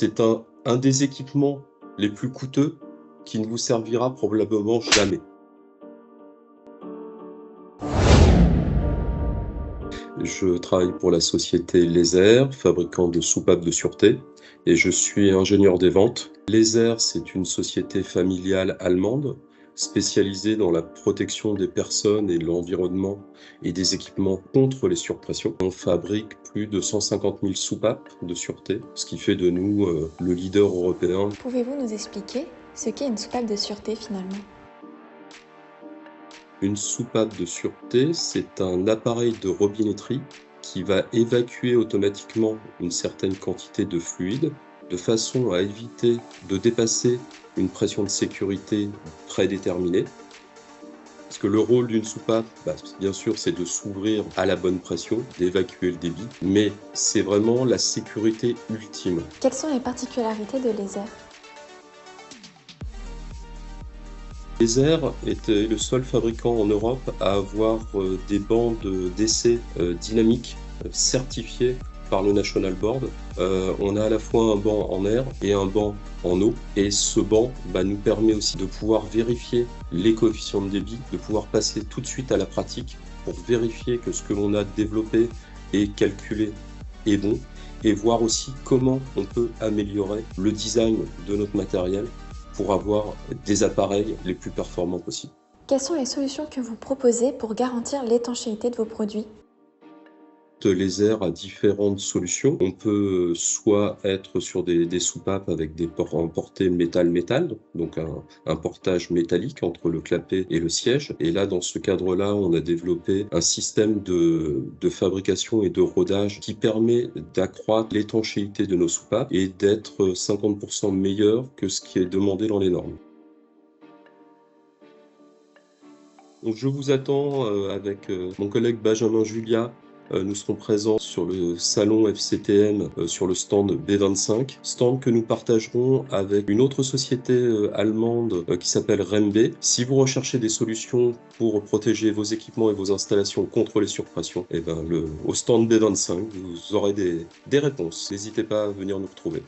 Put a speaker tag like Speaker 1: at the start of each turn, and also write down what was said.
Speaker 1: C'est un des équipements les plus coûteux qui ne vous servira probablement jamais. Je travaille pour la société Laser, fabricant de soupapes de sûreté, et je suis ingénieur des ventes. Laser, c'est une société familiale allemande spécialisée dans la protection des personnes et de l'environnement et des équipements contre les surpressions. On fabrique plus de 150 000 soupapes de sûreté, ce qui fait de nous le leader européen.
Speaker 2: Pouvez-vous nous expliquer ce qu'est une soupape de sûreté finalement?
Speaker 1: Une soupape de sûreté, c'est un appareil de robinetterie qui va évacuer automatiquement une certaine quantité de fluide de façon à éviter de dépasser une pression de sécurité prédéterminée. Parce que le rôle d'une soupape, bien sûr, c'est de s'ouvrir à la bonne pression, d'évacuer le débit, mais c'est vraiment la sécurité ultime.
Speaker 2: Quelles sont les particularités de Laser?
Speaker 1: Laser était le seul fabricant en Europe à avoir des bancs d'essai dynamiques certifiés par le National Board. On a à la fois un banc en air et un banc en eau. Et ce banc nous permet aussi de pouvoir vérifier les coefficients de débit, de pouvoir passer tout de suite à la pratique pour vérifier que ce que l'on a développé et calculé est bon, et voir aussi comment on peut améliorer le design de notre matériel pour avoir des appareils les plus performants possibles.
Speaker 2: Quelles sont les solutions que vous proposez pour garantir l'étanchéité de vos produits?
Speaker 1: Laser a différentes solutions. On peut soit être sur des soupapes avec des ports en portée métal-métal, donc un portage métallique entre le clapet et le siège. Et là, dans ce cadre-là, on a développé un système de fabrication et de rodage qui permet d'accroître l'étanchéité de nos soupapes et d'être 50% meilleur que ce qui est demandé dans les normes. Donc je vous attends avec mon collègue Benjamin Julia. Nous serons présents sur le salon FCTM sur le stand B25, stand que nous partagerons avec une autre société allemande qui s'appelle Rembe. Si vous recherchez des solutions pour protéger vos équipements et vos installations contre les surpressions, au stand B25, vous aurez des réponses. N'hésitez pas à venir nous retrouver.